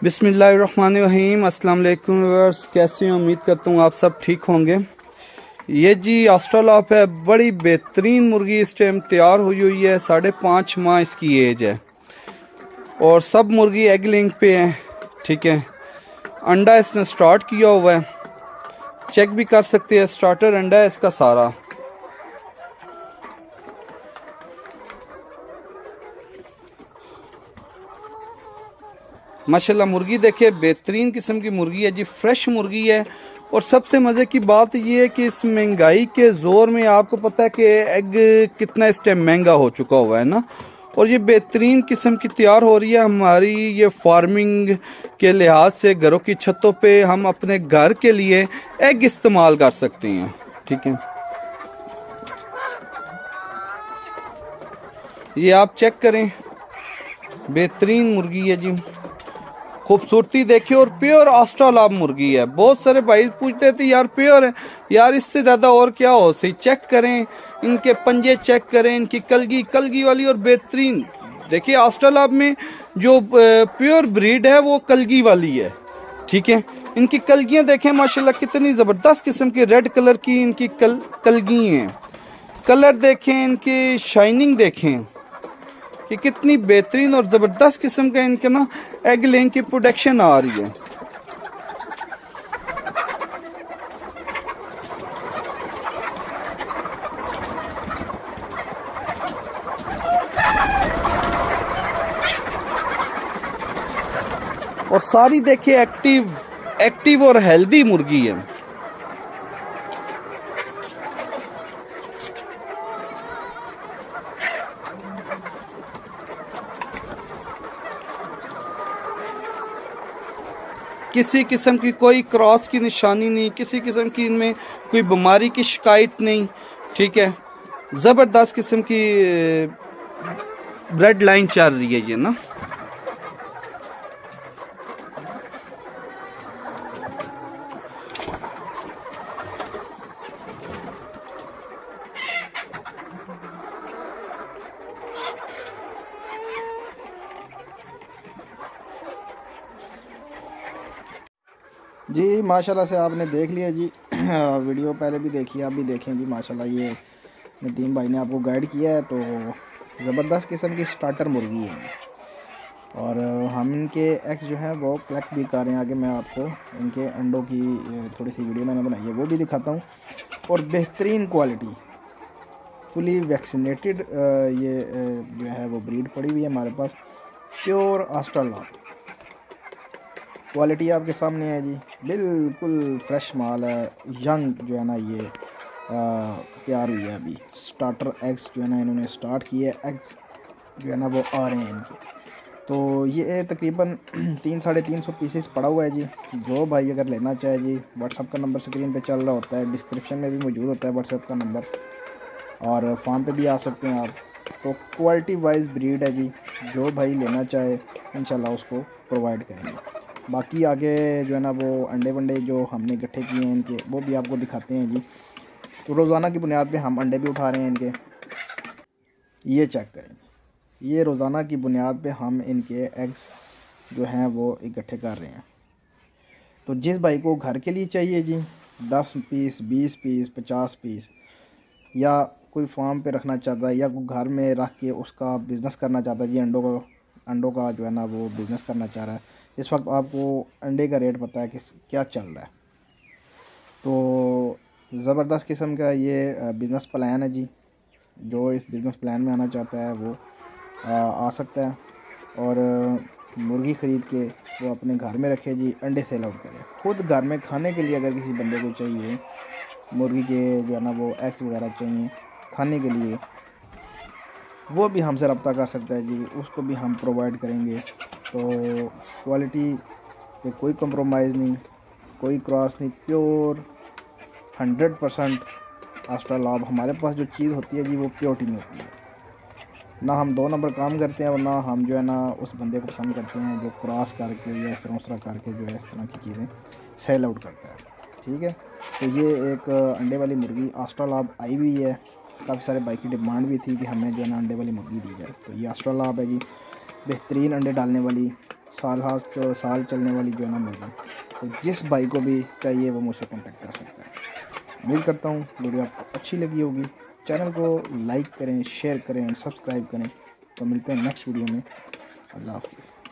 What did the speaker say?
बिस्मिल्लाहिर्रहमानिर्रहीम। अस्सलाम वालेकुम व्यूअर्स, कैसे हैं? उम्मीद करता हूँ आप सब ठीक होंगे। ये जी ऑस्ट्रेलॉप है, बड़ी बेहतरीन मुर्गी इस टाइम तैयार हुई है। 5.5 माह इसकी एज है और सब मुर्गी एग लिंक पे है। ठीक है, अंडा इसने स्टार्ट किया हुआ है, चेक भी कर सकते हैं। स्टार्टर अंडा है इसका सारा। माशाल्लाह मुर्गी देखिए, बेहतरीन किस्म की मुर्गी है जी, फ्रेश मुर्गी है। और सबसे मज़े की बात यह है कि इस महंगाई के ज़ोर में आपको पता है कि एग कितना इस टाइम महंगा हो चुका हुआ है ना। और ये बेहतरीन किस्म की तैयार हो रही है। हमारी ये फार्मिंग के लिहाज से घरों की छतों पे हम अपने घर के लिए एग इस्तेमाल कर सकते हैं। ठीक है, ये आप चेक करें, बेहतरीन मुर्गी है जी। खूबसूरती देखिए, और प्योर ऑस्ट्रेलॉप मुर्गी है। बहुत सारे भाई पूछते थे यार प्योर है, यार इससे ज़्यादा और क्या हो सही। चेक करें, इनके पंजे चेक करें, इनकी कलगी कलगी वाली और बेहतरीन। देखिए ऑस्ट्रेलॉप में जो प्योर ब्रीड है वो कलगी वाली है। ठीक है, इनकी कलगियाँ देखें माशाल्लाह कितनी ज़बरदस्त किस्म की रेड कलर की इनकी कलगी हैं। कलर देखें, इनकी शाइनिंग देखें कि कितनी बेहतरीन और ज़बरदस्त किस्म का इनके ना एग लेइंग की प्रोडक्शन आ रही है। और सारी देखिए एक्टिव और हेल्दी मुर्गी है। किसी किस्म की कोई क्रॉस की निशानी नहीं, किसी किस्म की इनमें कोई बीमारी की शिकायत नहीं। ठीक है, ज़बरदस्त किस्म की ब्लड लाइन चल रही है ये ना। जी माशाल्लाह से आपने देख लिया जी। वीडियो पहले भी देखी, आप भी देखें जी। माशाल्लाह ये नदीम भाई ने आपको गाइड किया है। तो ज़बरदस्त किस्म की स्टार्टर मुर्गी है ये। और हम इनके एग्स जो हैं वो कलेक्ट भी कर रहे हैं। आगे मैं आपको इनके अंडों की थोड़ी सी वीडियो मैंने बनाई है, वो भी दिखाता हूँ। और बेहतरीन क्वालिटी, फुली वैक्सीनेटेड ये जो है वो ब्रीड पड़ी हुई है हमारे पास। प्योर ऑस्ट्रेलॉप क्वालिटी आपके सामने है जी, बिल्कुल फ्रेश माल है। यंग जो है ना ये तैयार हुई है अभी। स्टार्टर एग्स जो है ना इन्होंने स्टार्ट किए, एग्स जो है ना वो आ रहे हैं इनके। तो ये तकरीबन 300-350 पीसेस पड़ा हुआ है जी। जो भाई अगर लेना चाहे जी, व्हाट्सअप का नंबर स्क्रीन पे चल रहा होता है, डिस्क्रिप्शन में भी मौजूद होता है व्हाट्सअप का नंबर, और फार्म पे भी आ सकते हैं आप। तो क्वालिटी वाइज ब्रीड है जी, जो भाई लेना चाहे इंशाल्लाह उसको प्रोवाइड करेंगे। बाकी आगे जो है ना वो अंडे वंडे जो हमने इकट्ठे किए हैं इनके, वो भी आपको दिखाते हैं जी। तो रोज़ाना की बुनियाद पे हम अंडे भी उठा रहे हैं इनके। ये चेक करें, ये रोज़ाना की बुनियाद पे हम इनके एग्स जो हैं वो इकट्ठे कर रहे हैं। तो जिस भाई को घर के लिए चाहिए जी 10 पीस, 20 पीस, 50 पीस, या कोई फार्म पे रखना चाहता है, या कोई घर में रख के उसका बिज़नेस करना चाहता है जी, अंडों का जो है ना वो बिज़नेस करना चाह रहा है। इस वक्त आपको अंडे का रेट पता है कि क्या चल रहा है। तो ज़बरदस्त किस्म का ये बिज़नेस प्लान है जी। जो इस बिज़नेस प्लान में आना चाहता है वो आ सकता है। और मुर्गी ख़रीद के वो अपने घर में रखे जी, अंडे सेल आउट करे। ख़ुद घर में खाने के लिए अगर किसी बंदे को चाहिए मुर्गी के जो है ना वो एग्स वगैरह चाहिए खाने के लिए, वो भी हमसे रब्ता कर सकता है जी, उसको भी हम प्रोवाइड करेंगे। तो क्वालिटी पे कोई कंप्रोमाइज़ नहीं, कोई क्रॉस नहीं, प्योर 100% ऑस्ट्रेलॉप। हमारे पास जो चीज़ होती है जी वो प्योरिटी में होती है। ना हम 2 नंबर काम करते हैं, और ना हम जो है ना उस बंदे को पसंद करते हैं जो क्रॉस करके या इस तरह उस तरह करके जो है इस तरह की चीज़ें सेल आउट करता है। ठीक है, तो ये एक अंडे वाली मुर्गी ऑस्ट्रेलॉप आई हुई है। काफ़ी सारे भाई की डिमांड भी थी कि हमें जो है ना अंडे वाली मुर्गी दी जाए। तो ये ऑस्ट्रेलॉप है जी, बेहतरीन अंडे डालने वाली साल चलने वाली जो है ना मुर्गी। तो जिस भाई को भी चाहिए वो मुझसे कॉन्टेक्ट कर सकता है। उम्मीद करता हूँ वीडियो आपको अच्छी लगी होगी। चैनल को लाइक करें, शेयर करें एंड सब्सक्राइब करें। तो मिलते हैं नेक्स्ट वीडियो में। अल्लाह हाफिज़।